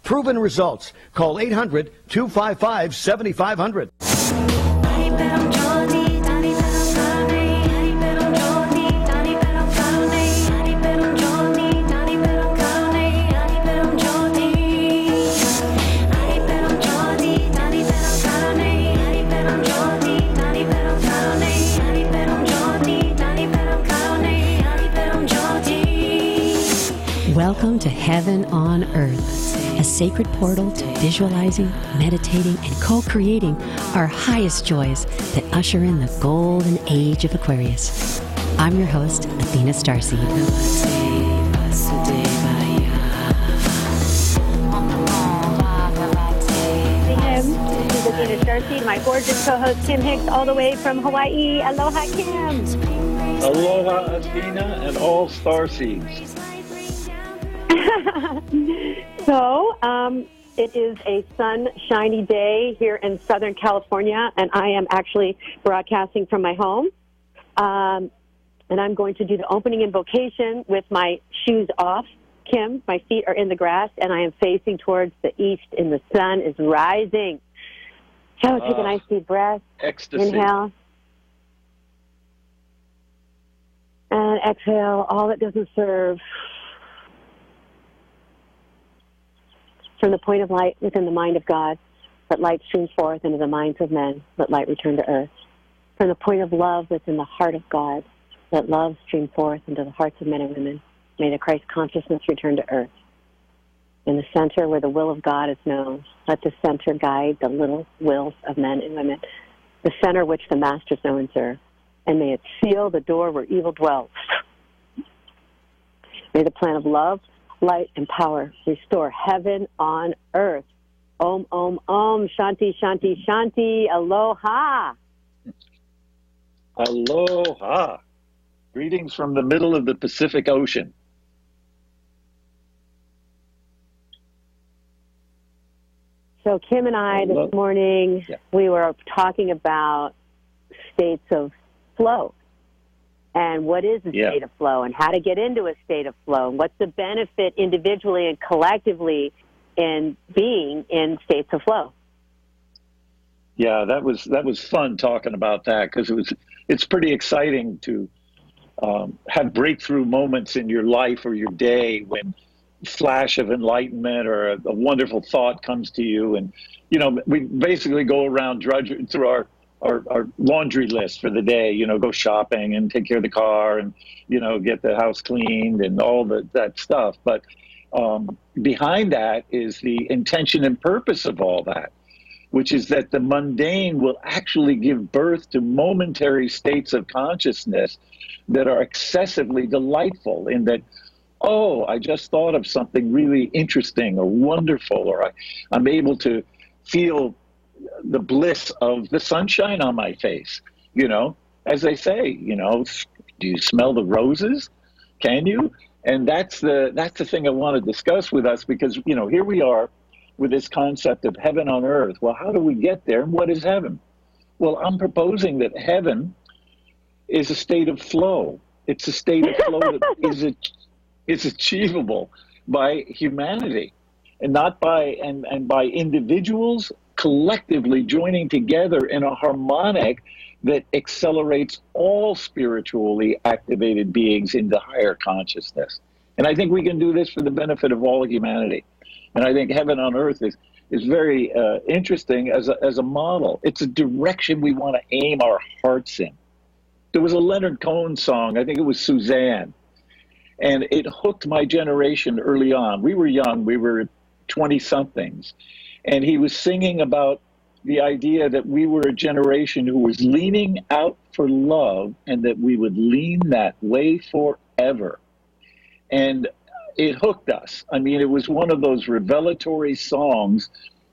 Proven results. Call 800-255-7500. Welcome to Heaven on Earth, a sacred portal to visualizing, meditating, and co-creating our highest joys that usher in the Golden Age of Aquarius. I'm your host, Athena Starseed. This is Athena Starseed, my gorgeous co-host Kim Hix, all the way from Hawaii. Aloha, Kim. Aloha, Athena, and all starseeds. So, it is a sunshiny day here in Southern California, and I am actually broadcasting from my home. And I'm going to do the opening invocation with my shoes off. Kim, my feet are in the grass, and I am facing towards the east, and the sun is rising. So take a nice deep breath. Ecstasy. Inhale. And exhale all that doesn't serve. From the point of light within the mind of God, let light stream forth into the minds of men. Let light return to earth. From the point of love within the heart of God, let love stream forth into the hearts of men and women. May the Christ consciousness return to earth. In the center where the will of God is known, let the center guide the little wills of men and women. The center which the masters know and serve. And may it seal the door where evil dwells. May the plan of love, light, and power restore heaven on earth. Om, om, om, shanti, shanti, shanti, aloha. Aloha. Greetings from the middle of the Pacific Ocean. So Kim and I this morning, we were talking about states of flow. And what is a state of flow, and how to get into a state of flow, and what's the benefit individually and collectively in being in states of flow. Yeah, that was fun talking about that, because it's pretty exciting to have breakthrough moments in your life or your day when a flash of enlightenment or a wonderful thought comes to you, and we basically go around drudging through our laundry list for the day, go shopping and take care of the car and, get the house cleaned and all that stuff. But behind that is the intention and purpose of all that, which is that the mundane will actually give birth to momentary states of consciousness that are excessively delightful, in that, oh, I just thought of something really interesting or wonderful, or I'm able to feel the bliss of the sunshine on my face. As they say, do you smell the roses? Can you? And that's the thing I want to discuss with us, because here we are with this concept of heaven on earth. Well, how do we get there, and what is heaven? Well, I'm proposing that heaven is a state of flow. It's a state of flow that is achievable by humanity, and not by by individuals collectively joining together in a harmonic that accelerates all spiritually activated beings into higher consciousness. And I think we can do this for the benefit of all humanity. And I think heaven on earth is very interesting as a model. It's a direction we want to aim our hearts in. There was a Leonard Cohen song, I think it was Suzanne, and it hooked my generation early on. We were young, we were 20-somethings. And he was singing about the idea that we were a generation who was leaning out for love, and that we would lean that way forever. And it hooked us. I mean, it was one of those revelatory songs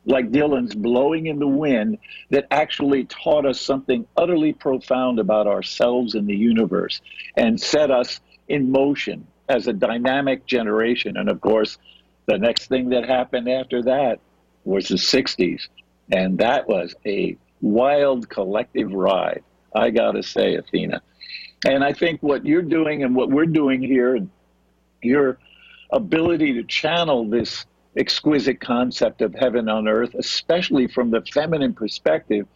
like Dylan's Blowing in the Wind that actually taught us something utterly profound about ourselves and the universe, and set us in motion as a dynamic generation. And of course, the next thing that happened after that was the 60s. And that was a wild collective ride, I gotta say, Athena. And I think what you're doing and what we're doing here, your ability to channel this exquisite concept of heaven on earth, especially from the feminine perspective,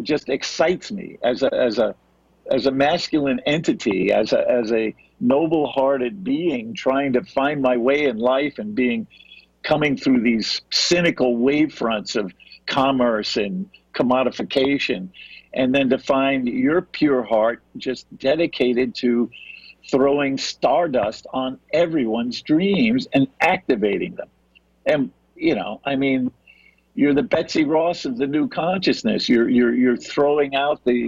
just excites me as a masculine entity, as a noble-hearted being trying to find my way in life and coming through these cynical wave fronts of commerce and commodification, and then to find your pure heart just dedicated to throwing stardust on everyone's dreams and activating them. And, you know, I mean, you're the Betsy Ross of the new consciousness. You're throwing out the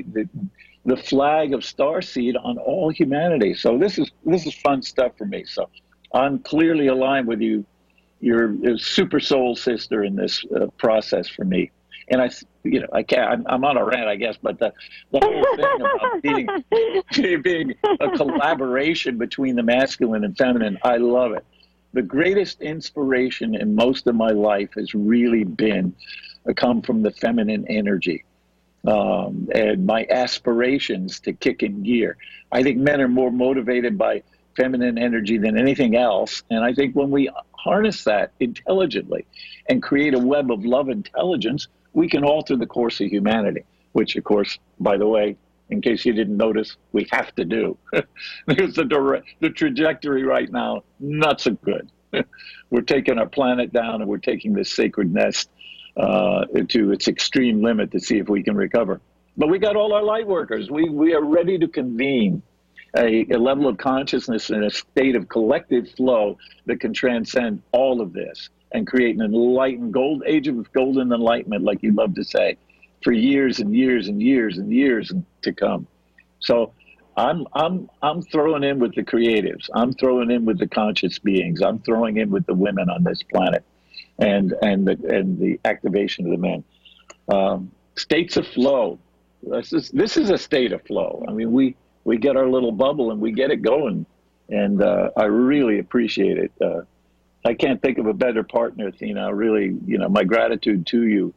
flag of Starseed on all humanity. So this is fun stuff for me. So I'm clearly aligned with you. You're a super soul sister in this process for me. And I'm on a rant, I guess, but the whole thing about being a collaboration between the masculine and feminine, I love it. The greatest inspiration in most of my life has really come from the feminine energy, and my aspirations to kick in gear. I think men are more motivated by feminine energy than anything else. And I think when we harness that intelligently and create a web of love intelligence, we can alter the course of humanity, which, of course, by the way, in case you didn't notice, we have to do. Because the trajectory right now, not so good. We're taking our planet down, and we're taking this sacred nest to its extreme limit to see if we can recover. But we got all our light workers. We are ready to convene a level of consciousness and a state of collective flow that can transcend all of this and create an enlightened age of golden enlightenment, like you love to say, for years and years and years and years to come. So I'm throwing in with the creatives. I'm throwing in with the conscious beings. I'm throwing in with the women on this planet, and the activation of the men. States of flow. This is a state of flow. I mean, we get our little bubble and we get it going, and I really appreciate it. I can't think of a better partner, Athena. Really, my gratitude to you,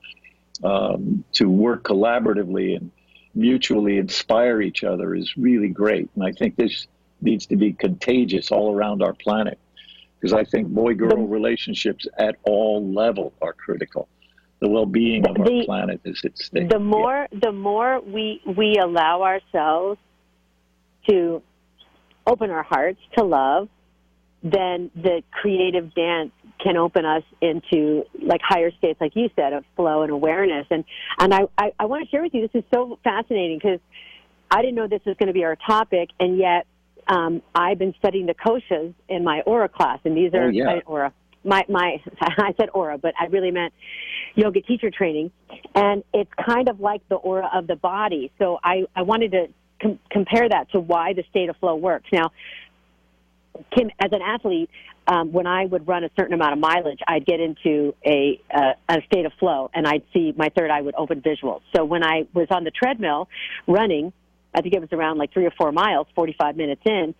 to work collaboratively and mutually inspire each other is really great. And I think this needs to be contagious all around our planet, because I think boy-girl relationships at all levels are critical. The well-being of our planet is at stake. The more we allow ourselves to open our hearts to love, then the creative dance can open us into like higher states, like you said, of flow and awareness. And I want to share with you, this is so fascinating, because I didn't know this was going to be our topic, and yet I've been studying the koshas in my aura class, and these are aura. I said aura, but I really meant yoga teacher training, and it's kind of like the aura of the body. So I wanted to compare that to why the state of flow works. Now, Kim, as an athlete, when I would run a certain amount of mileage, I'd get into a state of flow, and I'd see my third eye would open visuals. So when I was on the treadmill running, I think it was around like 3 or 4 miles, 45 minutes in,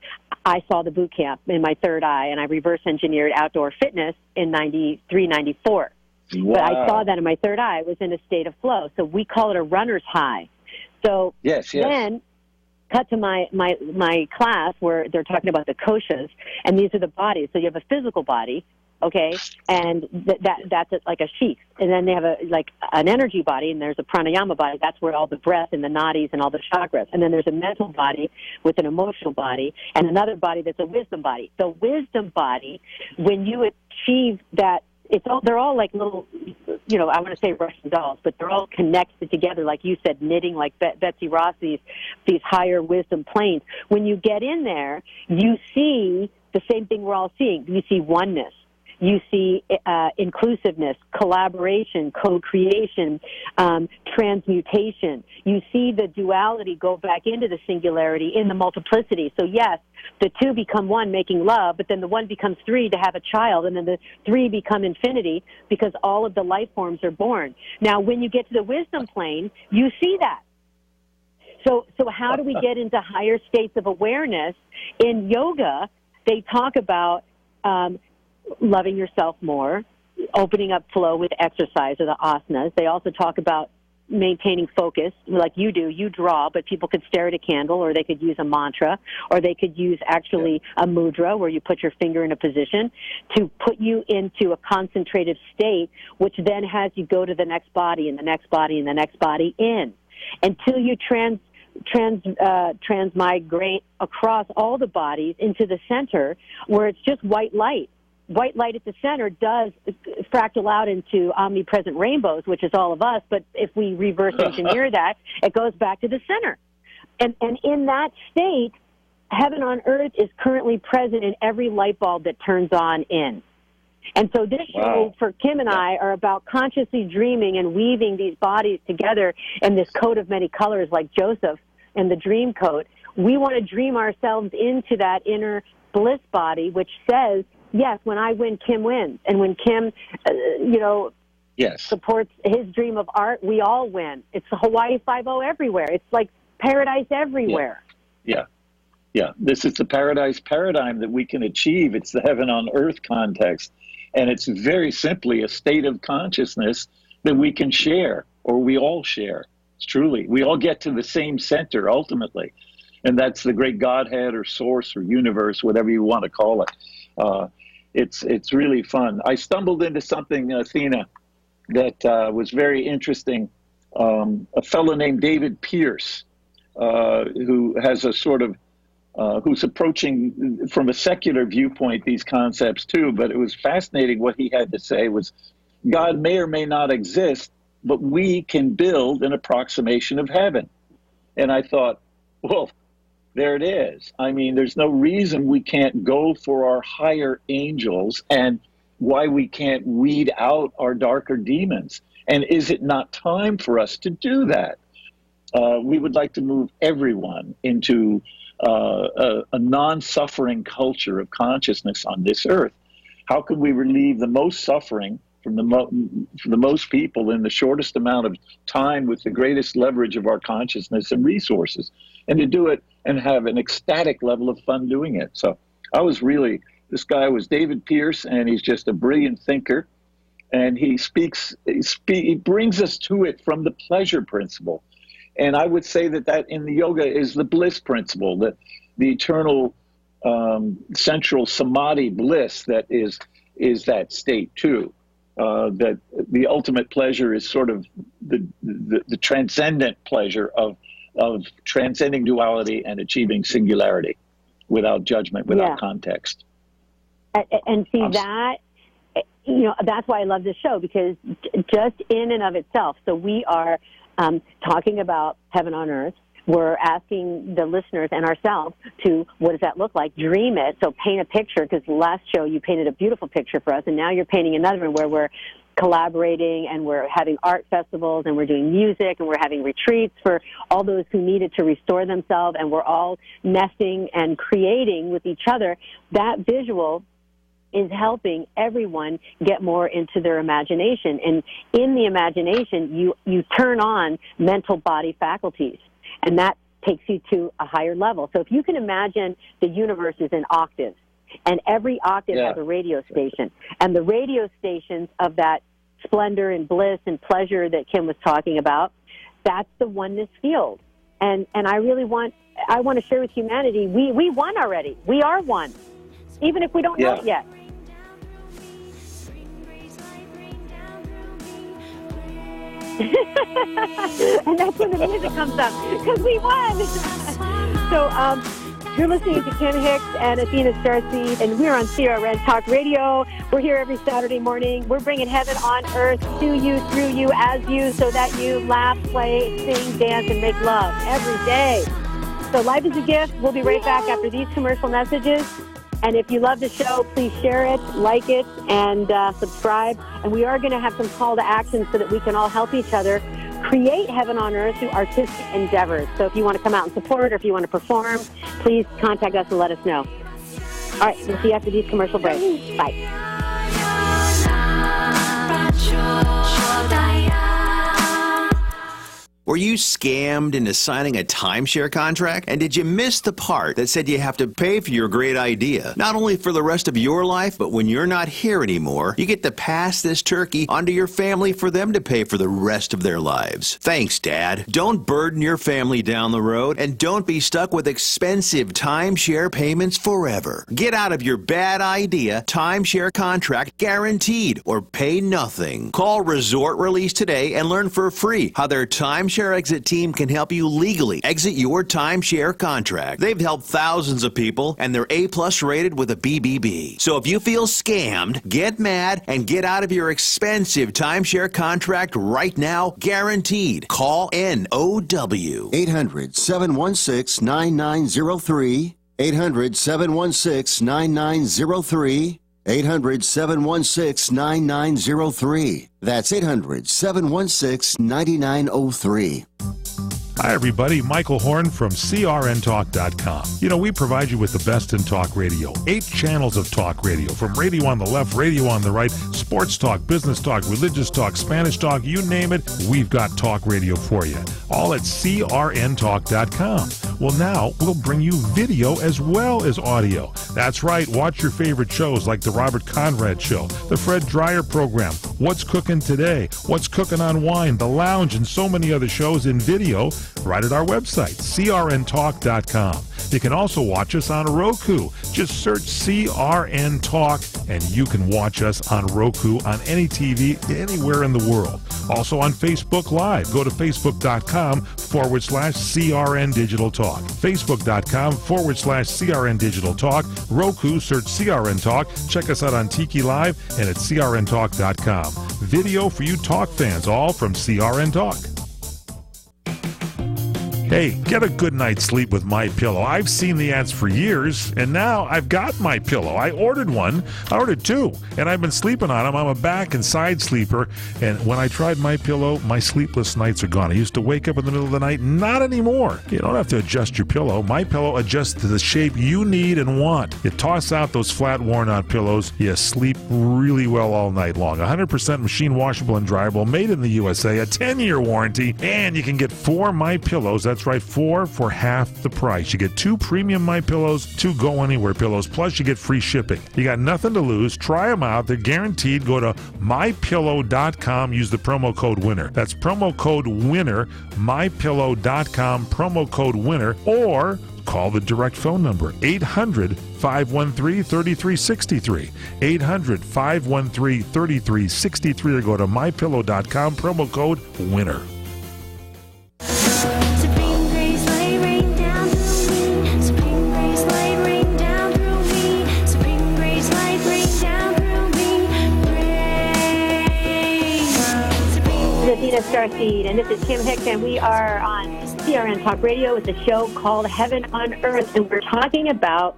I saw the boot camp in my third eye, and I reverse engineered outdoor fitness in 93, 94. Wow. But I saw that in my third eye. I was in a state of flow. So we call it a runner's high. So then cut to my class where they're talking about the koshas, and these are the bodies. So you have a physical body, okay, and that's like a sheath. And then they have an energy body, and there's a pranayama body. That's where all the breath and the nadis and all the chakras. And then there's a mental body with an emotional body, and another body that's a wisdom body. The wisdom body, when you achieve that, they're all like little, I want to say Russian dolls, but they're all connected together, like you said, knitting like Betsy Ross, these higher wisdom planes. When you get in there, you see the same thing we're all seeing. You see oneness. You see inclusiveness, collaboration, co-creation, transmutation. You see the duality go back into the singularity in the multiplicity. So yes, the two become one, making love, but then the one becomes three to have a child, and then the three become infinity because all of the life forms are born. Now, when you get to the wisdom plane, you see that. So how do we get into higher states of awareness? In yoga, they talk about loving yourself more, opening up flow with exercise or the asanas. They also talk about maintaining focus, like you do. You draw, but people could stare at a candle, or they could use a mantra, or they could use actually a mudra where you put your finger in a position to put you into a concentrated state, which then has you go to the next body and the next body and the next body in until you transmigrate across all the bodies into the center where it's just white light. White light at the center does fractal out into omnipresent rainbows, which is all of us, but if we reverse engineer that, it goes back to the center. And in that state, heaven on earth is currently present in every light bulb that turns on in. And so this show for Kim and I are about consciously dreaming and weaving these bodies together in this coat of many colors like Joseph in the dream coat. We want to dream ourselves into that inner bliss body, which says, yes, when I win, Kim wins. And when Kim, supports his dream of art, we all win. It's Hawaii 5-0 everywhere. It's like paradise everywhere. Yeah. This is the paradise paradigm that we can achieve. It's the heaven on earth context. And it's very simply a state of consciousness that we can share, or we all share. It's truly, we all get to the same center ultimately. And that's the great Godhead or source or universe, whatever you want to call it. It's really fun. I stumbled into something, Athena, that was very interesting. A fellow named David Pierce, who has a sort of, who's approaching from a secular viewpoint these concepts too, but it was fascinating what he had to say was, God may or may not exist, but we can build an approximation of heaven. And I thought, well, there it is. I mean, there's no reason we can't go for our higher angels and why we can't weed out our darker demons. And is it not time for us to do that? We would like to move everyone into a non-suffering culture of consciousness on this earth. How can we relieve the most suffering from the most people in the shortest amount of time with the greatest leverage of our consciousness and resources, and to do it and have an ecstatic level of fun doing it? So this guy was David Pierce, and he's just a brilliant thinker, and he brings us to it from the pleasure principle. And I would say that in the yoga is the bliss principle, the eternal central samadhi bliss that is that state too. That the ultimate pleasure is sort of the transcendent pleasure of transcending duality and achieving singularity without judgment, without context. And see that, that's why I love this show, because just in and of itself, so we are talking about heaven on earth. We're asking the listeners and ourselves to, what does that look like? Dream it. So paint a picture, because last show you painted a beautiful picture for us, and now you're painting another one where we're collaborating and we're having art festivals and we're doing music and we're having retreats for all those who needed to restore themselves, and we're all nesting and creating with each other. That visual is helping everyone get more into their imagination. And in the imagination, you turn on mental body faculties, and that takes you to a higher level. So if you can imagine the universe is in octaves, and every octave has a radio station, and the radio stations of that splendor and bliss and pleasure that Kim was talking about, that's the oneness field. And I want to share with humanity, we won already. We are one, even if we don't know it yet. And that's when the music comes up, because we won. So you're listening to Kim Hix and Athena Starseed, and we're on CRN Talk Radio. We're here every Saturday morning. We're bringing heaven on earth to you, through you, as you, so that you laugh, play, sing, dance, and make love every day. So life is a gift. We'll be right back after these commercial messages. And if you love the show, please share it, like it, and subscribe. And we are going to have some call to action so that we can all help each other create heaven on earth through artistic endeavors. So if you want to come out and support, or if you want to perform, please contact us and let us know. All right, we'll see you after these commercial breaks. Bye. Were you scammed into signing a timeshare contract? And did you miss the part that said you have to pay for your great idea? Not only for the rest of your life, but when you're not here anymore, you get to pass this turkey onto your family for them to pay for the rest of their lives. Thanks, Dad. Don't burden your family down the road, and don't be stuck with expensive timeshare payments forever. Get out of your bad idea timeshare contract guaranteed, or pay nothing. Call Resort Release today and learn for free how their timeshare exit team can help you legally exit your timeshare contract. They've helped thousands of people, and they're A+ rated with a BBB. So if you feel scammed, get mad and get out of your expensive timeshare contract right now, guaranteed. Call NOW. 800-716-9903. 800-716-9903. 800-716-9903. That's 800-716-9903. Hi, everybody. Michael Horn from CRNTalk.com. You know, we provide you with the best in talk radio. 8 channels of talk radio, from radio on the left, radio on the right, sports talk, business talk, religious talk, Spanish talk, you name it, we've got talk radio for you. All at CRNTalk.com. Well, now we'll bring you video as well as audio. That's right. Watch your favorite shows like The Robert Conrad Show, The Fred Dreyer Program, What's Cooking Today, What's Cooking on Wine, The Lounge, and so many other shows in video right at our website, crntalk.com. You can also watch us on Roku. Just search CRN Talk, and you can watch us on Roku on any TV anywhere in the world. Also on Facebook Live. Go to facebook.com/CRN Digital Talk. Facebook.com/CRN Digital Talk. Roku, search CRN Talk. Check us out on Tiki Live and at crntalk.com. Video for you talk fans, all from CRN Talk. Hey, get a good night's sleep with MyPillow. I've seen the ads for years, and now I've got MyPillow. I ordered one. I ordered 2, and I've been sleeping on them. I'm a back and side sleeper, and when I tried MyPillow, my sleepless nights are gone. I used to wake up in the middle of the night. Not anymore. You don't have to adjust your pillow. MyPillow adjusts to the shape you need and want. You toss out those flat, worn-out pillows. You sleep really well all night long. 100% machine washable and dryable, made in the USA, a 10-year warranty, and you can get 4 MyPillows. That's right, 4 for half the price. You get 2 premium MyPillows, 2 Go Anywhere pillows, plus you get free shipping. You got nothing to lose. Try them out. They're guaranteed. Go to mypillow.com. Use the promo code WINNER. That's promo code WINNER, mypillow.com, promo code WINNER, or call the direct phone number, 800-513-3363. 800-513-3363, or go to mypillow.com, promo code WINNER. Athena Starseed, and this is Kim Hix, and we are on CRN Talk Radio with a show called Heaven on Earth, and we're talking about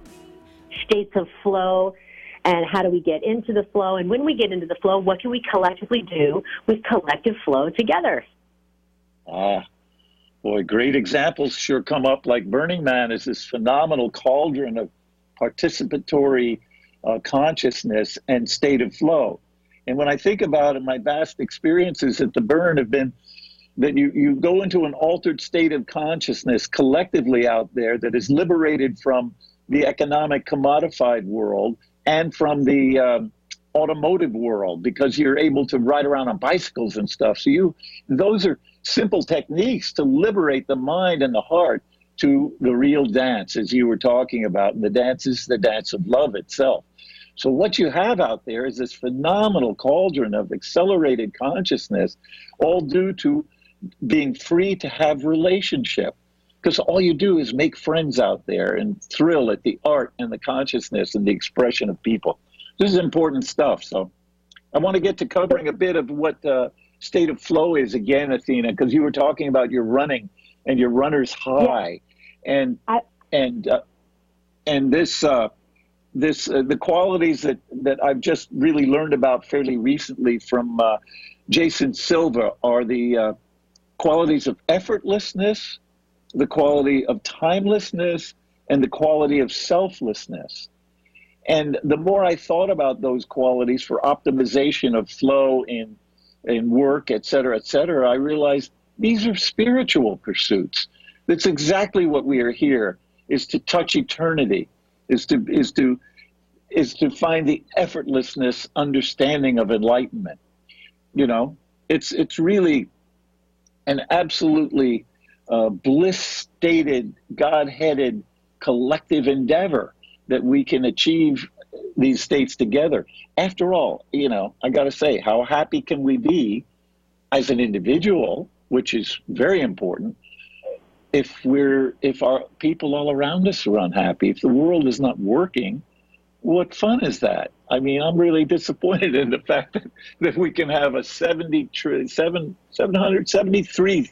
states of flow and how do we get into the flow, and when we get into the flow, what can we collectively do with collective flow together? Boy, great examples sure come up, like Burning Man is this phenomenal cauldron of participatory consciousness and state of flow. And when I think about it, my vast experiences at the burn have been that you go into an altered state of consciousness collectively out there that is liberated from the economic commodified world and from the automotive world, because you're able to ride around on bicycles and stuff. So those are simple techniques to liberate the mind and the heart to the real dance, as you were talking about. And the dance is the dance of love itself. So what you have out there is this phenomenal cauldron of accelerated consciousness, all due to being free to have relationship. Because all you do is make friends out there and thrill at the art and the consciousness and the expression of people. This is important stuff. So I want to get to covering a bit of what state of flow is again, Athena, because you were talking about your running and your runner's high. Yeah. And this... the qualities that I've just really learned about fairly recently from Jason Silva are the qualities of effortlessness, the quality of timelessness, and the quality of selflessness. And the more I thought about those qualities for optimization of flow in work, et cetera, I realized These are spiritual pursuits. That's exactly what we are here, is to touch eternity, is to find the effortlessness understanding of enlightenment. You know, it's really an absolutely bliss-stated, God-headed collective endeavor that we can achieve these states together. After all, you know, I got to say, how happy can we be as an individual, which is very important, if our people all around us are unhappy, if the world is not working? What fun is that? I mean, I'm really disappointed in the fact that we can have a $773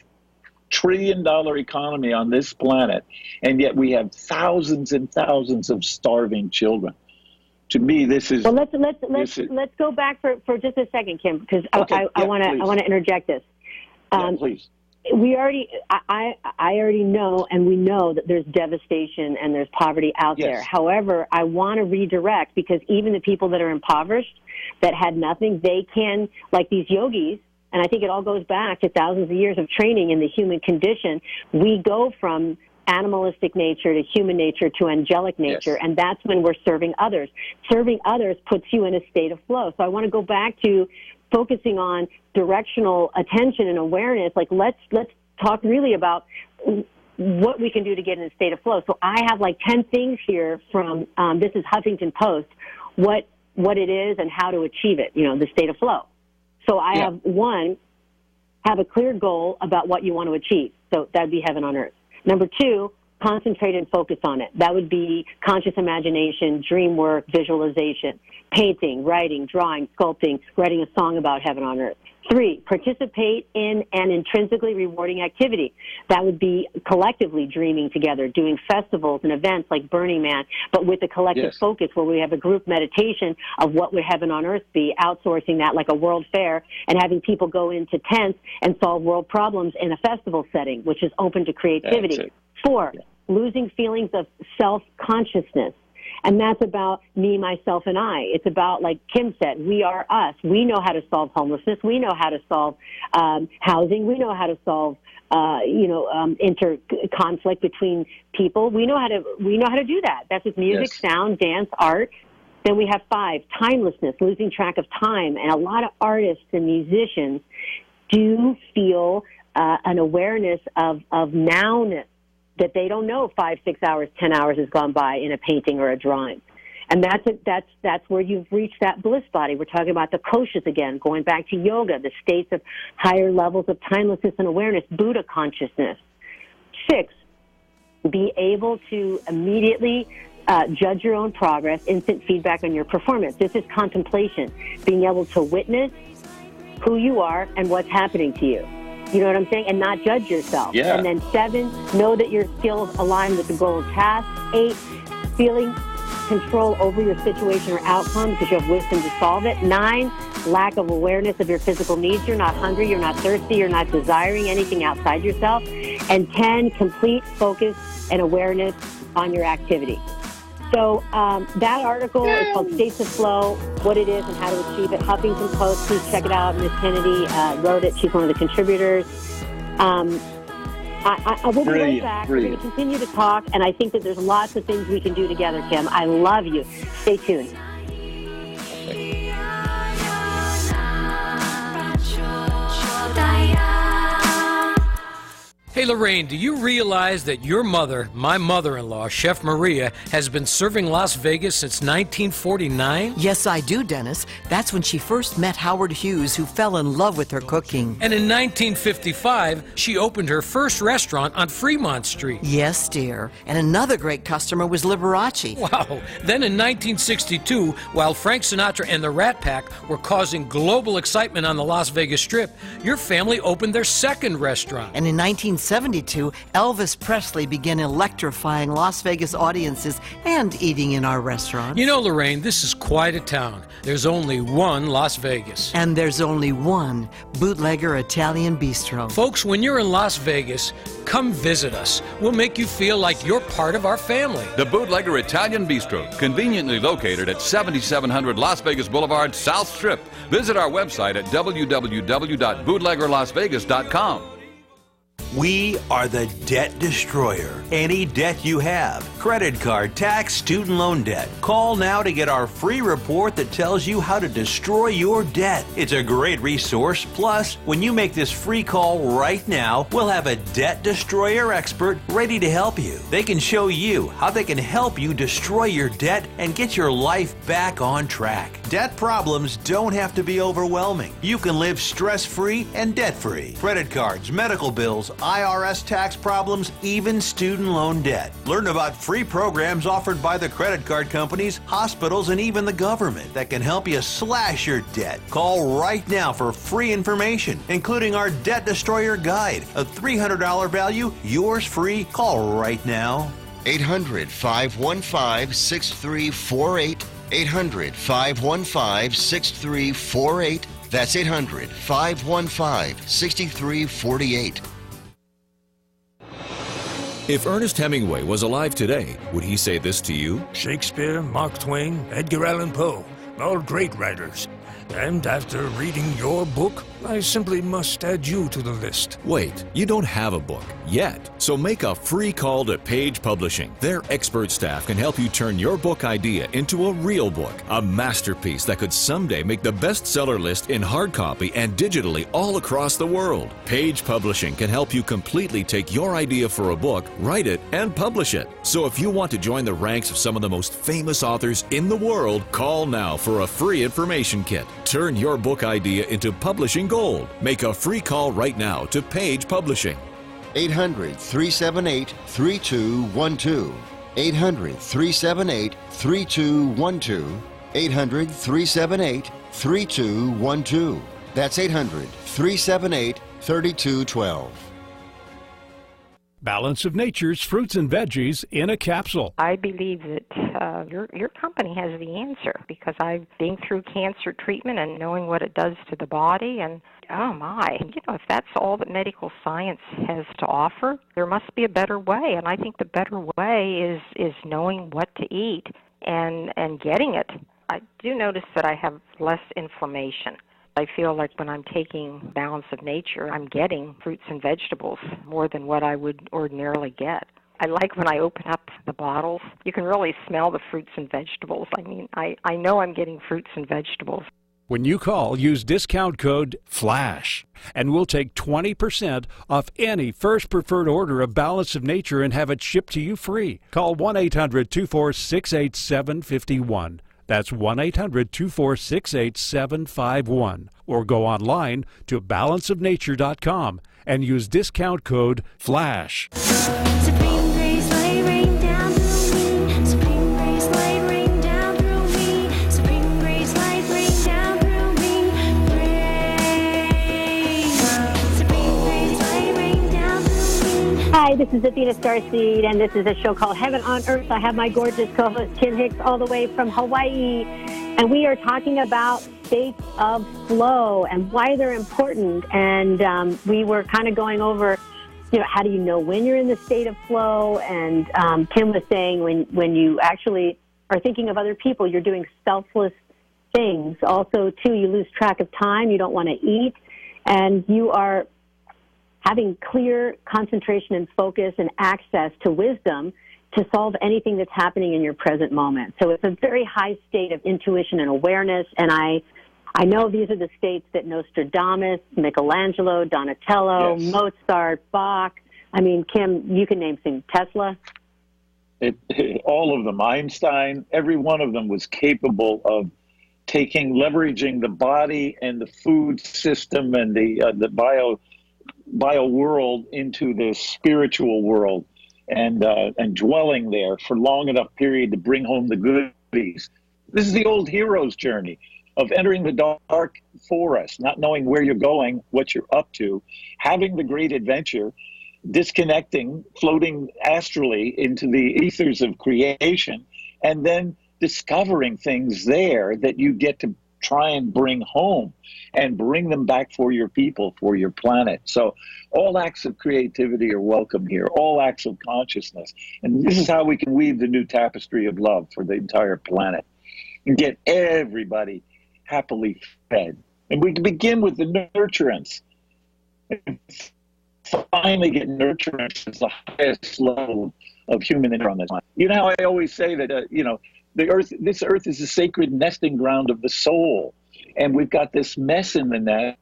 trillion economy on this planet, and yet we have thousands and thousands of starving children. To me, this is. Well, let's go back for just a second, Kim, because I want to interject this. Please. I already know, and we know that there's devastation and there's poverty out there. However, I want to redirect, because even the people that are impoverished, that had nothing, they can, like these yogis, and I think it all goes back to thousands of years of training in the human condition. We go from animalistic nature to human nature to angelic nature, and that's when we're serving others. Serving others puts you in a state of flow. So I want to go back to focusing on directional attention and awareness. Like, let's talk really about what we can do to get in a state of flow. So I have like 10 things here from, this is Huffington Post, what it is and how to achieve it, you know, the state of flow. So I have one, have a clear goal about what you want to achieve. So that would be heaven on earth. Number two, concentrate and focus on it. That would be conscious imagination, dream work, visualization, painting, writing, drawing, sculpting, writing a song about heaven on earth. Three, participate in an intrinsically rewarding activity. That would be collectively dreaming together, doing festivals and events like Burning Man, but with a collective focus where we have a group meditation of what would heaven on earth be, outsourcing that like a world fair and having people go into tents and solve world problems in a festival setting, which is open to creativity. Four, losing feelings of self-consciousness. And that's about me, myself, and I. It's about, like Kim said, we are us. We know how to solve homelessness. We know how to solve housing. We know how to solve, conflict between people. We know how to do that. That's with music, sound, dance, art. Then we have 5, timelessness, losing track of time. And a lot of artists and musicians do feel an awareness of nowness, that they don't know 5, 6 hours, 10 hours has gone by in a painting or a drawing. And that's where you've reached that bliss body. We're talking about the koshas again, going back to yoga, the states of higher levels of timelessness and awareness, Buddha consciousness. 6, be able to immediately judge your own progress, instant feedback on your performance. This is contemplation, being able to witness who you are and what's happening to you. You know what I'm saying? And not judge yourself. And then 7, know that your skills align with the goal of task. 8, feeling control over your situation or outcome because you have wisdom to solve it. 9, lack of awareness of your physical needs. You're not hungry, you're not thirsty, you're not desiring anything outside yourself. And 10, complete focus and awareness on your activity. So that article is called States of Flow, What It Is and How to Achieve It. Huffington Post, please check it out. Miss Kennedy wrote it. She's one of the contributors. I will be right back. We're going to continue to talk, and I think that there's lots of things we can do together, Kim. I love you. Stay tuned. Hey, Lorraine, do you realize that your mother, my mother-in-law, Chef Maria, has been serving Las Vegas since 1949? Yes, I do, Dennis. That's when she first met Howard Hughes, who fell in love with her cooking. And in 1955, she opened her first restaurant on Fremont Street. Yes, dear. And another great customer was Liberace. Wow. Then in 1962, while Frank Sinatra and the Rat Pack were causing global excitement on the Las Vegas Strip, your family opened their second restaurant. And in 1972, Elvis Presley began electrifying Las Vegas audiences and eating in our restaurants. You know, Lorraine, this is quite a town. There's only one Las Vegas. And there's only one Bootlegger Italian Bistro. Folks, when you're in Las Vegas, come visit us. We'll make you feel like you're part of our family. The Bootlegger Italian Bistro, conveniently located at 7700 Las Vegas Boulevard, South Strip. Visit our website at www.bootleggerlasvegas.com. We are the debt destroyer. Any debt you have, credit card, tax, student loan debt, call now to get our free report that tells you how to destroy your debt. It's a great resource. Plus, when you make this free call right now, we'll have a debt destroyer expert ready to help you. They can show you how they can help you destroy your debt and get your life back on track. Debt problems don't have to be overwhelming. You can live stress-free and debt-free. Credit cards, medical bills, IRS tax problems, even student loan debt. Learn about free programs offered by the credit card companies, hospitals, and even the government that can help you slash your debt. Call right now for free information, including our Debt Destroyer Guide, a $300 value, yours free. Call right now. 800-515-6348. 800-515-6348. That's 800-515-6348. If Ernest Hemingway was alive today, would he say this to you? Shakespeare, Mark Twain, Edgar Allan Poe, all great writers. And after reading your book, I simply must add you to the list. Wait, you don't have a book yet. So make a free call to Page Publishing. Their expert staff can help you turn your book idea into a real book, a masterpiece that could someday make the bestseller list in hard copy and digitally all across the world. Page Publishing can help you completely take your idea for a book, write it, and publish it. So if you want to join the ranks of some of the most famous authors in the world, call now for a free information kit. Turn your book idea into publishing gold. Make a free call right now to Page Publishing. 800-378-3212. 800-378-3212. 800-378-3212. That's 800-378-3212. Balance of Nature's fruits and veggies in a capsule. I believe that your company has the answer because I've been through cancer treatment and knowing what it does to the body, and oh my, if that's all that medical science has to offer, there must be a better way, and I think the better way is knowing what to eat and getting it. I do notice that I have less inflammation. I feel like when I'm taking Balance of Nature, I'm getting fruits and vegetables more than what I would ordinarily get. I like when I open up the bottles, you can really smell the fruits and vegetables. I mean, I know I'm getting fruits and vegetables. When you call, use discount code FLASH, and we'll take 20% off any first preferred order of Balance of Nature and have it shipped to you free. Call 1-800-246-8751. That's 1-800-246-8751. Or go online to balanceofnature.com and use discount code FLASH. Supreme grace, light rain down through me. Supreme grace, light rain down through me. Supreme grace, light rain down through me. Rain. Supreme grace, light rain down through me. Hi, this is Athena Starseed, and this is a show called Heaven on Earth. I have my gorgeous co-host, Kim Hix, all the way from Hawaii, and we are talking about states of flow and why they're important. And we were kind of going over, how do you know when you're in the state of flow? And Kim was saying when you actually are thinking of other people, you're doing selfless things. Also, too, you lose track of time. You don't want to eat, and you are having clear concentration and focus and access to wisdom to solve anything that's happening in your present moment. So it's a very high state of intuition and awareness, and I know these are the states that Nostradamus, Michelangelo, Donatello, yes, Mozart, Bach. I mean, Kim, you can name things. Tesla. All of them. Einstein, every one of them was capable of leveraging the body and the food system and the bio world into the spiritual world and dwelling there for long enough period to bring home the goodies. This is the old hero's journey of entering the dark forest, not knowing where you're going, what you're up to, having the great adventure, disconnecting, floating astrally into the ethers of creation, and then discovering things there that you get to try and bring home and bring them back for your people, for your planet. So all acts of creativity are welcome here, all acts of consciousness. And this is how we can weave the new tapestry of love for the entire planet and get everybody happily fed. And we can begin with the nurturance. finally get nurturance as the highest level of human interaction on this planet. You know how I always say that, you know, this earth is a sacred nesting ground of the soul. And we've got this mess in the nest,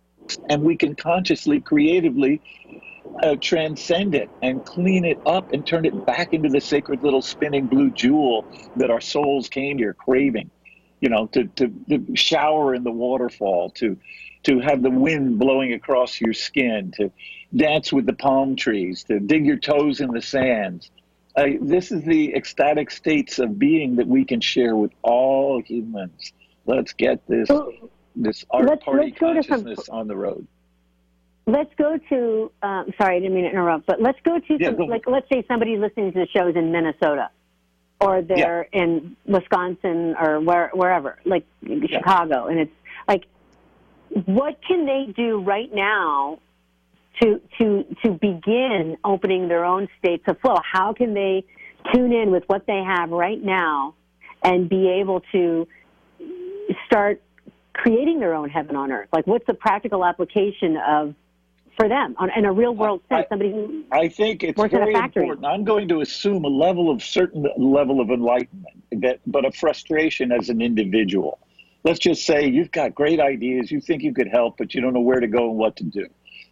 and we can consciously, creatively transcend it and clean it up and turn it back into the sacred little spinning blue jewel that our souls came here craving. You know, to shower in the waterfall, to have the wind blowing across your skin, to dance with the palm trees, to dig your toes in the sands. This is the ecstatic states of being that we can share with all humans. Let's get this art party consciousness on the road. Let's go to, sorry, I didn't mean to interrupt, but let's go to, let's say somebody listening to the show is in Minnesota, or they're in Wisconsin, or wherever, like Chicago, and it's like, what can they do right now to begin opening their own states of flow? How can they tune in with what they have right now and be able to start creating their own heaven on earth? Like, what's the practical application for them in a real world sense? Somebody who I think it's very important. I'm going to assume a certain level of enlightenment, but a frustration as an individual. Let's just say you've got great ideas, you think you could help, but you don't know where to go and what to do.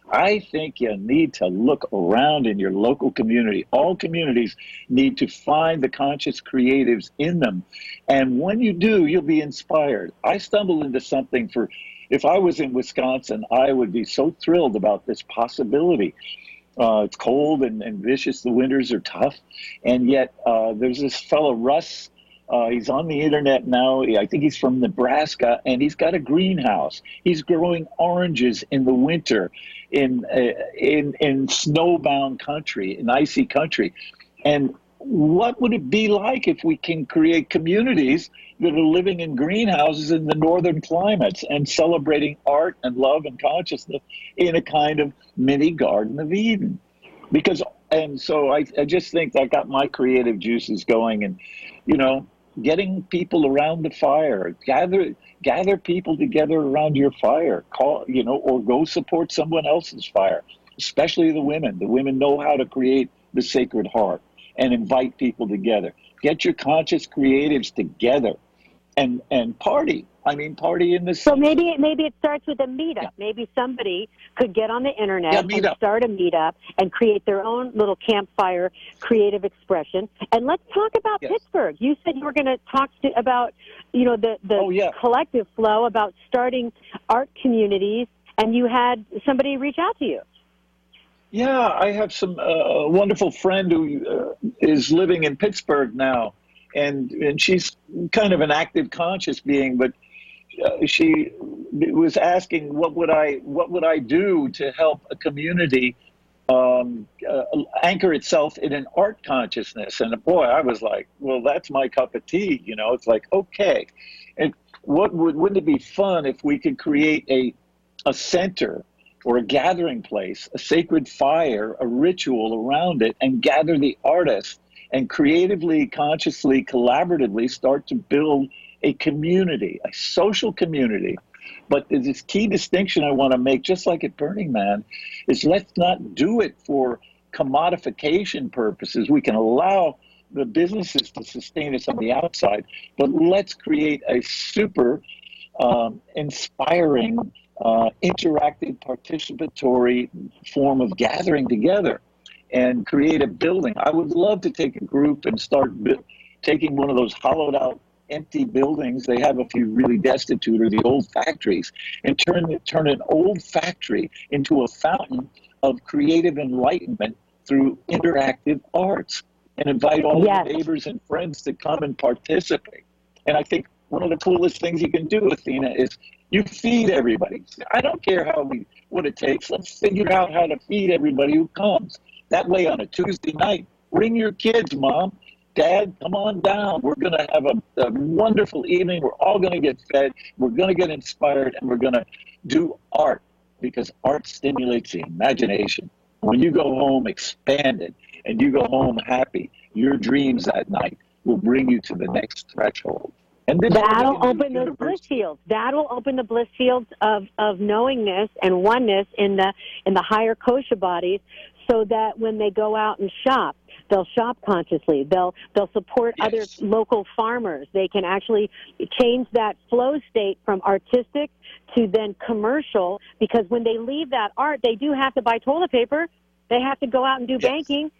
I think you need to look around in your local community. All communities need to find the conscious creatives in them. And when you do, you'll be inspired. I stumbled into something if I was in Wisconsin, I would be so thrilled about this possibility. It's cold and vicious. The winters are tough. And yet there's this fellow, Russ. He's on the internet now. I think he's from Nebraska, and he's got a greenhouse. He's growing oranges in the winter in snowbound country, in icy country. And what would it be like if we can create communities that are living in greenhouses in the northern climates and celebrating art and love and consciousness in a kind of mini Garden of Eden? And so I just think that got my creative juices going, and, you know, getting people around the fire, gather people together around your fire, or go support someone else's fire, especially the women. The women know how to create the sacred heart and invite people together. Get your conscious creatives together and party. I mean, party in the So maybe it starts with a meetup. Yeah. Maybe somebody could get on the internet and start a meetup and create their own little campfire creative expression. And let's talk about Pittsburgh. You said you were going to talk about, you know, the collective flow, about starting art communities, and you had somebody reach out to you. Yeah, I have some wonderful friend who is living in Pittsburgh now, and she's kind of an active conscious being, but she was asking what would I do to help a community anchor itself in an art consciousness. And boy, I was like, well, that's my cup of tea. You know, it's like, okay, and wouldn't it be fun if we could create a center or a gathering place, a sacred fire, a ritual around it, and gather the artists and creatively, consciously, collaboratively start to build a community, a social community. But this key distinction I want to make, just like at Burning Man, is let's not do it for commodification purposes. We can allow the businesses to sustain us on the outside, but let's create a super inspiring, interactive, participatory form of gathering together and create a building. I would love to take a group and start taking one of those hollowed out empty buildings. They have a few really destitute, or the old factories, and turn an old factory into a fountain of creative enlightenment through interactive arts, and invite all the neighbors and friends to come and participate. And I think one of the coolest things you can do, Athena, is you feed everybody. I don't care what it takes. Let's figure out how to feed everybody who comes. That way, on a Tuesday night, bring your kids, Mom, Dad, come on down. We're going to have a wonderful evening. We're all going to get fed. We're going to get inspired, and we're going to do art, because art stimulates the imagination. When you go home expanded and you go home happy, your dreams that night will bring you to the next threshold. And this that'll open those bliss fields. That'll open the bliss fields of knowingness and oneness in the higher kosha bodies, so that when they go out and shop, they'll shop consciously. They'll support other local farmers. They can actually change that flow state from artistic to then commercial, because when they leave that art, they do have to buy toilet paper. They have to go out and do banking.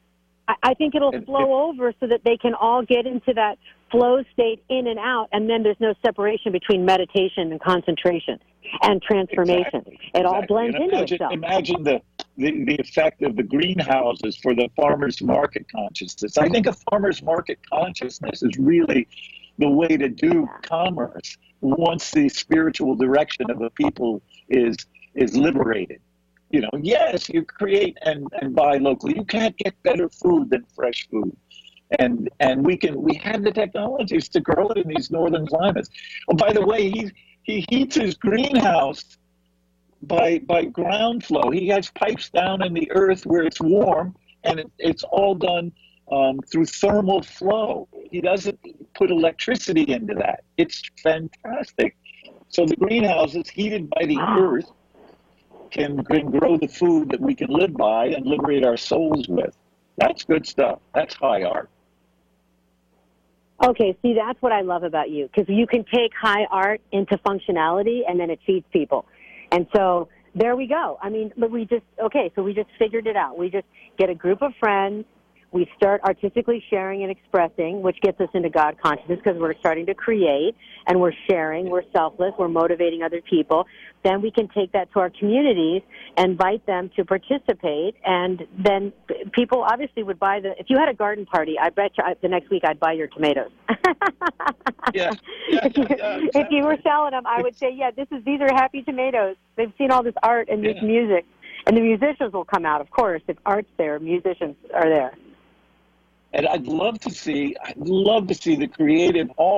I think it'll flow over so that they can all get into that flow state in and out, and then there's no separation between meditation and concentration and transformation. It all blends into itself. Imagine the effect of the greenhouses for the farmers market consciousness. I think a farmers market consciousness is really the way to do commerce once the spiritual direction of a people is liberated. You know, yes, you create and buy locally. You can't get better food than fresh food. And we have the technologies to grow it in these northern climates. Oh, by the way, he heats his greenhouse by ground flow. He has pipes down in the earth where it's warm, and it's all done through thermal flow. He doesn't put electricity into that. It's fantastic. So the greenhouse is heated by the earth, can grow the food that we can live by and liberate our souls with. That's good stuff. That's high art. Okay, see, that's what I love about you, because you can take high art into functionality, and then it feeds people. And so there we go. I mean, we just figured it out. We just get a group of friends. We start artistically sharing and expressing, which gets us into God consciousness, because we're starting to create, and we're sharing, we're selfless, we're motivating other people. Then we can take that to our communities, invite them to participate, and then people obviously would buy if you had a garden party, I bet you the next week I'd buy your tomatoes. If you were selling them, I would say, these are happy tomatoes. They've seen all this art and this music. And the musicians will come out, of course. If art's there, musicians are there. And I'd love to see all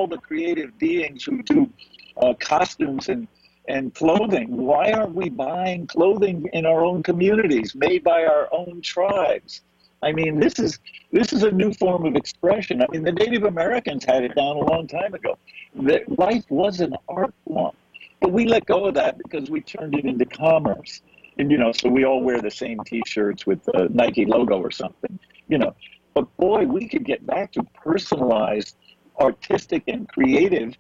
the creative beings who do costumes and clothing. Why aren't we buying clothing in our own communities, made by our own tribes? I mean, this is a new form of expression. I mean, the Native Americans had it down a long time ago. That life was an art form, but we let go of that because we turned it into commerce. And so we all wear the same T-shirts with the Nike logo or something. But boy, we could get back to personalized, artistic, and creative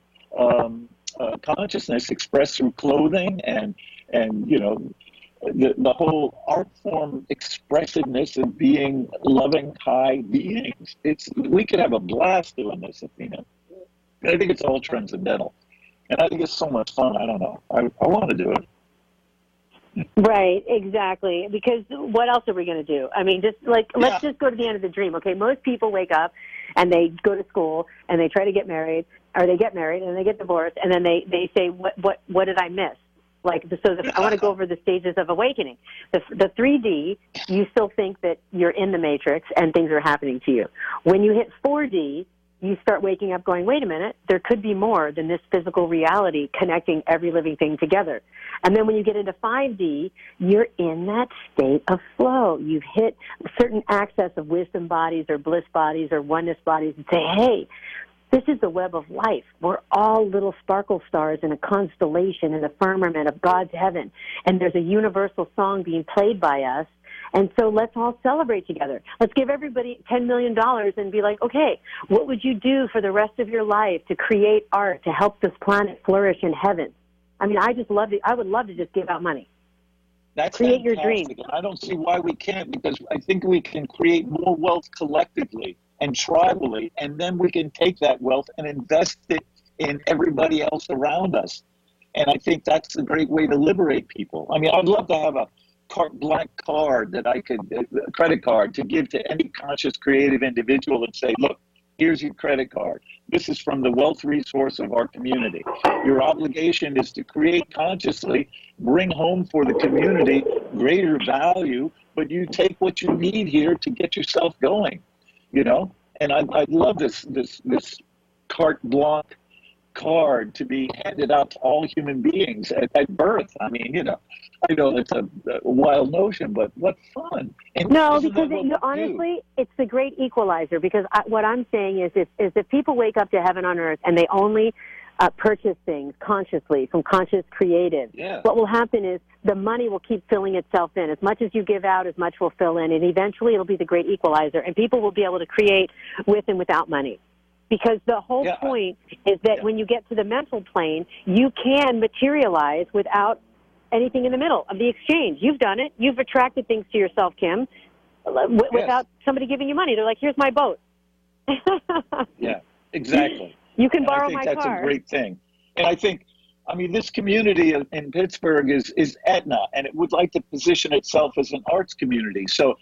consciousness expressed through clothing and the whole art form expressiveness of being loving high beings. We could have a blast doing this, Athena. I think it's all transcendental, and I think it's so much fun. I don't know. I want to do it. Right, exactly. Because what else are we going to do? I mean, let's just go to the end of the dream. Okay, most people wake up and they go to school and they try to get married, or they get married and they get divorced, and then they say, what did I miss? I want to go over the stages of awakening. The 3D, you still think that you're in the matrix and things are happening to you. When you hit 4D, you start waking up going, wait a minute, there could be more than this physical reality connecting every living thing together. And then when you get into 5D, you're in that state of flow. You've hit a certain access of wisdom bodies or bliss bodies or oneness bodies and say, hey, this is the web of life. We're all little sparkle stars in a constellation in the firmament of God's heaven. And there's a universal song being played by us. And so let's all celebrate together. Let's give everybody $10 million and be like, okay, what would you do for the rest of your life to create art, to help this planet flourish in heaven? I mean, I would love to just give out money. That's create fantastic. Your dream. I don't see why we can't, because I think we can create more wealth collectively and tribally, and then we can take that wealth and invest it in everybody else around us. And I think that's a great way to liberate people. I mean, I'd love to have a carte blanche card that a credit card to give to any conscious creative individual and say, look, here's your credit card. This is from the wealth resource of our community. Your obligation is to create consciously, bring home for the community greater value, but you take what you need here to get yourself going, And I love this carte blanche card to be handed out to all human beings at birth. I mean, I know that's a wild notion, but what fun. And no, because honestly, it's the great equalizer, because what I'm saying is if people wake up to heaven on earth and they only purchase things consciously from conscious creative, what will happen is the money will keep filling itself in. As much as you give out, as much will fill in, and eventually it'll be the great equalizer, and people will be able to create with and without money. Because the whole point is that when you get to the mental plane, you can materialize without anything in the middle of the exchange. You've done it. You've attracted things to yourself, Kim, without somebody giving you money. They're like, here's my boat. Yeah, exactly. You can borrow my car. I think that's a great thing. And I think, this community in Pittsburgh is Aetna, and it would like to position itself as an arts community. So,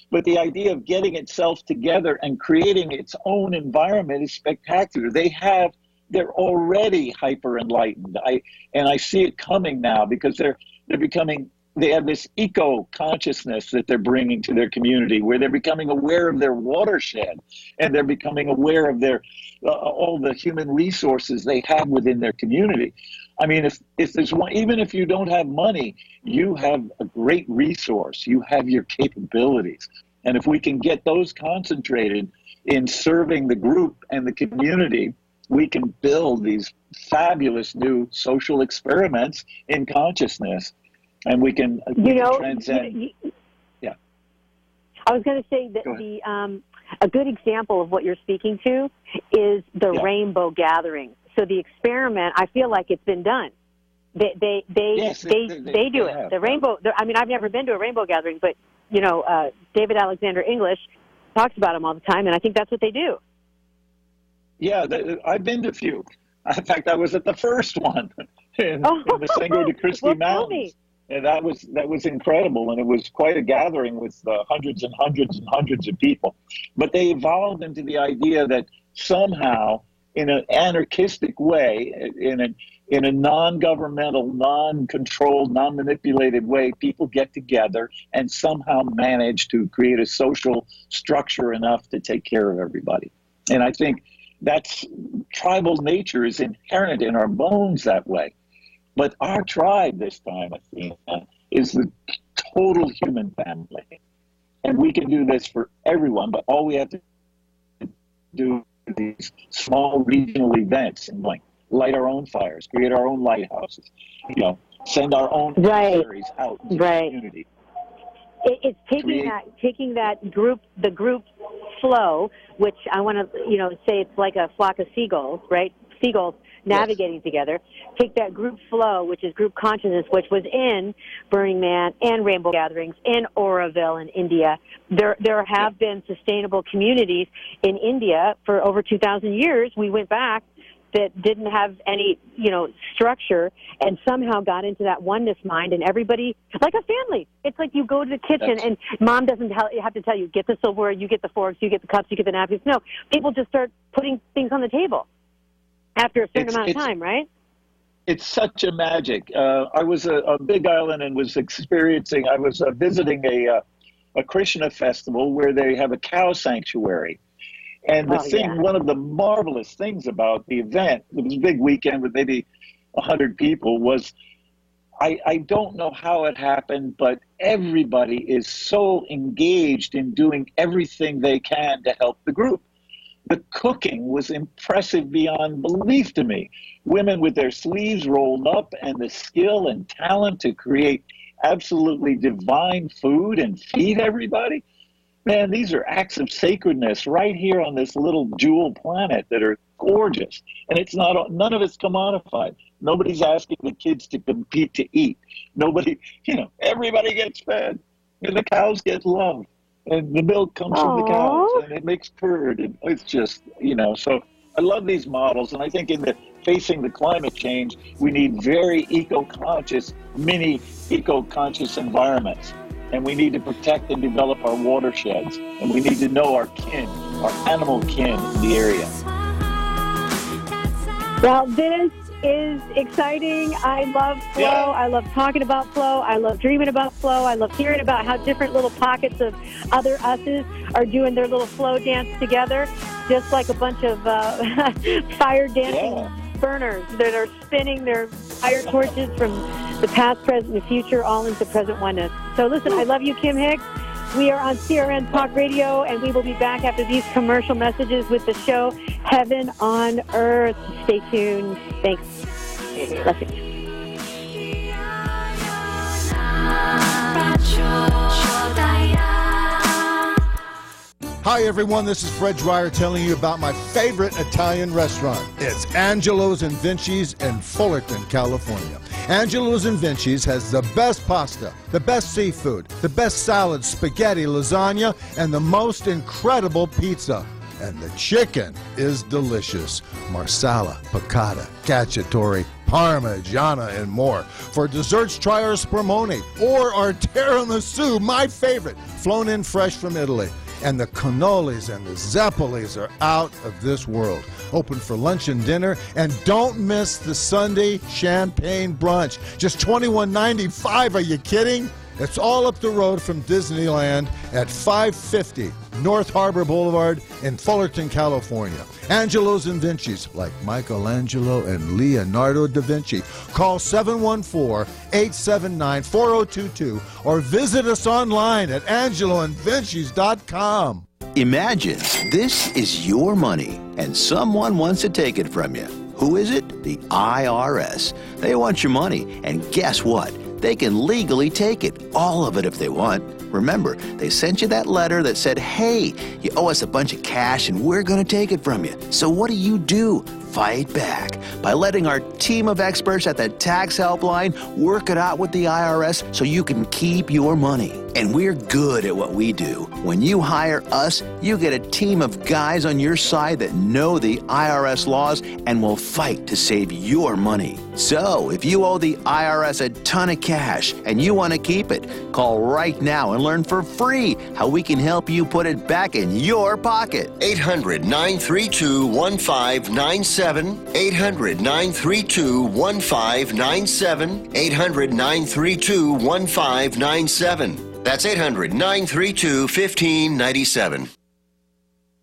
but the idea of getting itself together and creating its own environment is spectacular. They're already hyper enlightened. I see it coming now, because they have this eco consciousness that they're bringing to their community, where they're becoming aware of their watershed, and they're becoming aware of their all the human resources they have within their community. If there's one, even if you don't have money, you have a great resource. You have your capabilities. And if we can get those concentrated in serving the group and the community, we can build these fabulous new social experiments in consciousness, and we can transcend. I was going to say that a good example of what you're speaking to is the rainbow gathering. So the experiment, I feel like it's been done. They do it. The rainbow. I've never been to a rainbow gathering, but David Alexander English talks about them all the time, and I think that's what they do. Yeah, I've been to a few. In fact, I was at the first one in the Sangre de Cristi Mountains. And that was incredible, and it was quite a gathering with hundreds and hundreds and hundreds of people. But they evolved into the idea that somehow, in an anarchistic way, in a non-governmental, non-controlled, non-manipulated way, people get together and somehow manage to create a social structure enough to take care of everybody. And I think that's tribal nature is inherent in our bones that way. But our tribe this time, Athena, is the total human family. And we can do this for everyone, but all we have to do is these small regional events and light our own fires, create our own lighthouses, send our own emissaries out into the community. It's taking the group flow, which I want to say it's like a flock of seagulls, right? Seagulls navigating together. Take that group flow, which is group consciousness, which was in Burning Man and Rainbow Gatherings in Auroville in India. There have been sustainable communities in India for over 2,000 years. We went back that didn't have any, structure, and somehow got into that oneness mind, and everybody, like a family. It's like you go to the kitchen and mom doesn't have to tell you, get the silverware, you get the forks, you get the cups, you get the napkins. No, people just start putting things on the table after a certain amount of time, right? It's such a magic. I was a Big Island and was I was visiting a Krishna festival where they have a cow sanctuary. And one of the marvelous things about the event, it was a big weekend with maybe 100 people, was I don't know how it happened, but everybody is so engaged in doing everything they can to help the group. The cooking was impressive beyond belief to me. Women with their sleeves rolled up, and the skill and talent to create absolutely divine food and feed everybody. Man, these are acts of sacredness right here on this little jewel planet that are gorgeous. And it's none of it's commodified. Nobody's asking the kids to compete to eat. Nobody, everybody gets fed. And the cows get love. And the milk comes from the cows, and it makes curd. And it's just, so I love these models. And I think facing the climate change, we need very eco-conscious, mini eco-conscious environments. And we need to protect and develop our watersheds. And we need to know our kin, our animal kin in the area. Well, this is exciting. I love flow. Yeah. I love talking about flow. I love dreaming about flow. I love hearing about how different little pockets of other us's are doing their little flow dance together, just like a bunch of fire dancing burners that are spinning their fire torches from the past, present, and future, all into present oneness. So listen, I love you, Kim Hix. We are on CRN Talk Radio, and we will be back after these commercial messages with the show Heaven on Earth. Stay tuned. Thanks. Blessings. Hi, everyone. This is Fred Dreyer telling you about my favorite Italian restaurant. It's Angelo's and Vinci's in Fullerton, California. Angelo's and Vinci's has the best pasta, the best seafood, the best salad, spaghetti, lasagna, and the most incredible pizza. And the chicken is delicious. Marsala, piccata, cacciatore, parmigiana, and more. For desserts, try our spumoni or our tiramisu, my favorite, flown in fresh from Italy. And the cannolis and the zeppolis are out of this world. Open for lunch and dinner, and don't miss the Sunday champagne brunch. Just $21.95. Are you kidding? It's all up the road from Disneyland at 550 North Harbor Boulevard in Fullerton, California. Angelo's and Vinci's, like Michelangelo and Leonardo da Vinci. Call 714-879-4022 or visit us online at angeloandvincis.com. Imagine this is your money and someone wants to take it from you. Who is it? The IRS. They want your money, and guess what? They can legally take it, all of it if they want. Remember, they sent you that letter that said, hey, you owe us a bunch of cash and we're going to take it from you. So what do? Fight back by letting our team of experts at the tax helpline work it out with the IRS so you can keep your money. And we're good at what we do. When you hire us, you get a team of guys on your side that know the IRS laws and will fight to save your money. So if you owe the IRS a ton of cash and you want to keep it, call right now and learn for free how we can help you put it back in your pocket. 800-932-1597. 800-932-1597. 800-932-1597. That's 800-932-1597.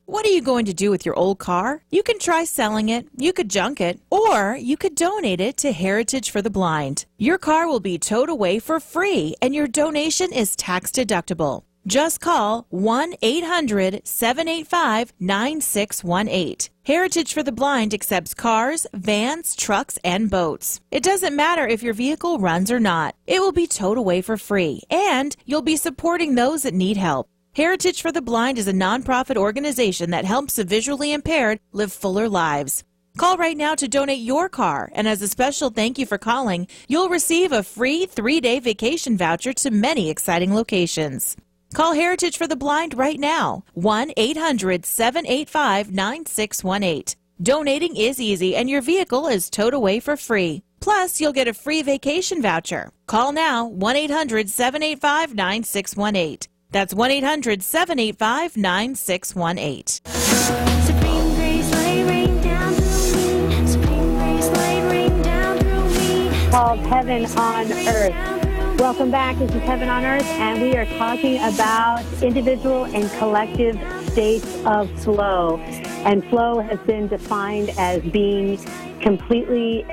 What are you going to do with your old car? You can try selling it, you could junk it, or you could donate it to Heritage for the Blind. Your car will be towed away for free, and your donation is tax deductible. Just call 1-800-785-9618. Heritage for the Blind accepts cars, vans, trucks, and boats. It doesn't matter if your vehicle runs or not. It will be towed away for free, and you'll be supporting those that need help. Heritage for the Blind is a nonprofit organization that helps the visually impaired live fuller lives. Call right now to donate your car, and as a special thank you for calling, you'll receive a free 3-day vacation voucher to many exciting locations. Call Heritage for the Blind right now, 1-800-785-9618. Donating is easy, and your vehicle is towed away for free. Plus, you'll get a free vacation voucher. Call now, 1-800-785-9618. That's 1-800-785-9618. Supreme grace, light rain down through me. Supreme grace, light rain down through me. Called Heaven on Earth. Welcome back. This is Heaven on Earth, and we are talking about individual and collective states of flow. And flow has been defined as being completely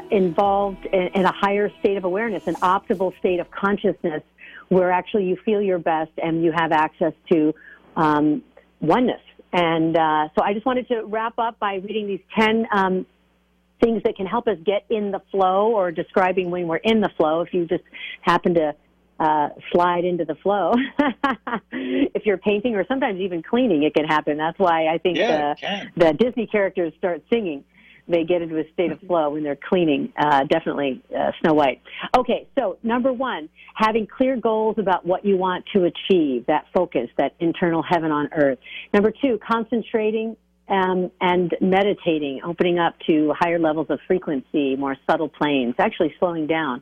involved in a higher state of awareness, an optimal state of consciousness, where actually you feel your best and you have access to oneness. And so I just wanted to wrap up by reading these 10 things that can help us get in the flow, or describing when we're in the flow, if you just happen to slide into the flow. If you're painting or sometimes even cleaning, it can happen. That's why I think the Disney characters start singing. They get into a state of flow when they're cleaning, definitely Snow White. Okay, so number 1, having clear goals about what you want to achieve, that focus, that internal heaven on earth. Number 2, concentrating and meditating, opening up to higher levels of frequency, more subtle planes, actually slowing down.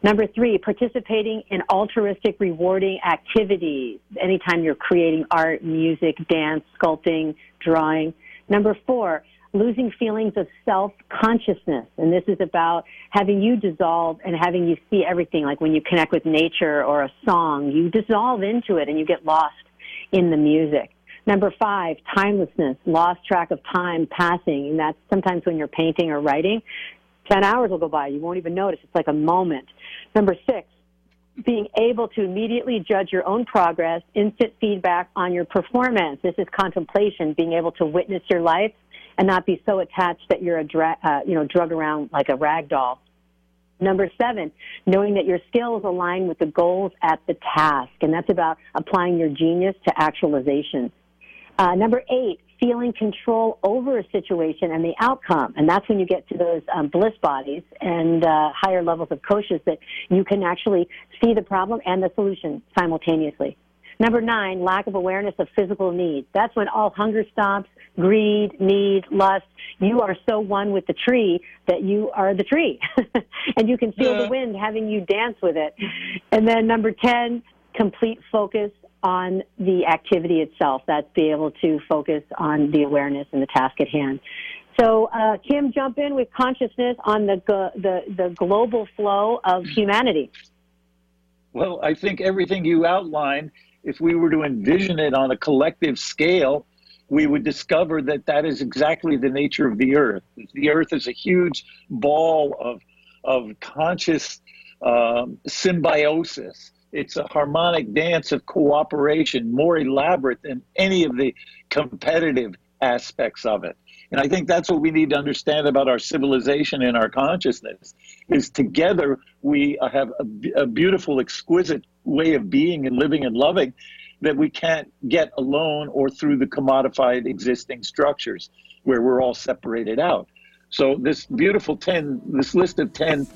Number 3, participating in altruistic, rewarding activities, anytime you're creating art, music, dance, sculpting, drawing. Number 4, losing feelings of self-consciousness, and this is about having you dissolve and having you see everything, like when you connect with nature or a song, you dissolve into it and you get lost in the music. Number 5, timelessness, lost track of time passing. And that's sometimes when you're painting or writing, 10 hours will go by. You won't even notice. It's like a moment. Number 6, being able to immediately judge your own progress, instant feedback on your performance. This is contemplation, being able to witness your life and not be so attached that you're drug around like a rag doll. Number 7, knowing that your skills align with the goals at the task, and that's about applying your genius to actualization. Number 8, feeling control over a situation and the outcome, and that's when you get to those bliss bodies and higher levels of kosher that you can actually see the problem and the solution simultaneously. Number 9, lack of awareness of physical needs. That's when all hunger stops, greed, need, lust. You are so one with the tree that you are the tree. And you can feel the wind having you dance with it. And then number 10, complete focus on the activity itself. That's be able to focus on the awareness and the task at hand. So, Kim, jump in with consciousness on the global flow of humanity. Well, I think everything you outlined, if we were to envision it on a collective scale, we would discover that that is exactly the nature of the Earth. The Earth is a huge ball of conscious symbiosis. It's a harmonic dance of cooperation, more elaborate than any of the competitive aspects of it. And I think that's what we need to understand about our civilization and our consciousness, is together we have a beautiful, exquisite way of being and living and loving that we can't get alone or through the commodified existing structures where we're all separated out. So this beautiful this list of 10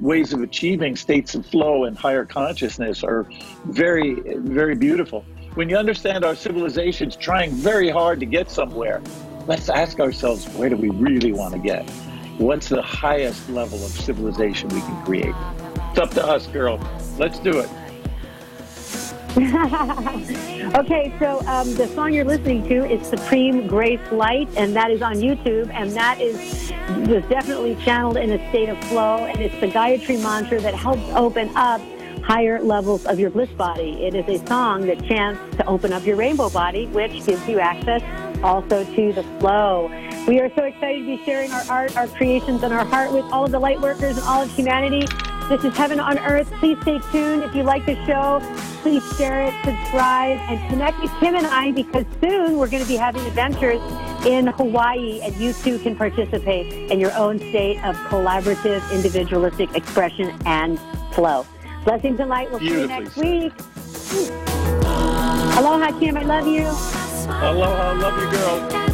ways of achieving states of flow and higher consciousness are very, very beautiful. When you understand our civilization's trying very hard to get somewhere, let's ask ourselves, where do we really want to get? What's the highest level of civilization we can create? It's up to us, girl. Let's do it. Okay, so the song you're listening to is Supreme Grace Light, and that is on YouTube, and that was definitely channeled in a state of flow, and it's the Gayatri mantra that helps open up higher levels of your bliss body. It is a song that chants to open up your rainbow body, which gives you access also to the flow. We are so excited to be sharing our art, our creations, and our heart with all of the light workers and all of humanity. This is Heaven on Earth. Please stay tuned. If you like the show, please share it, subscribe, and connect with Kim and I, because soon we're going to be having adventures in Hawaii, and you too can participate in your own state of collaborative, individualistic expression and flow. Blessings and light. We'll see you next week. Aloha, Kim. I love you. Aloha. Love you, girl.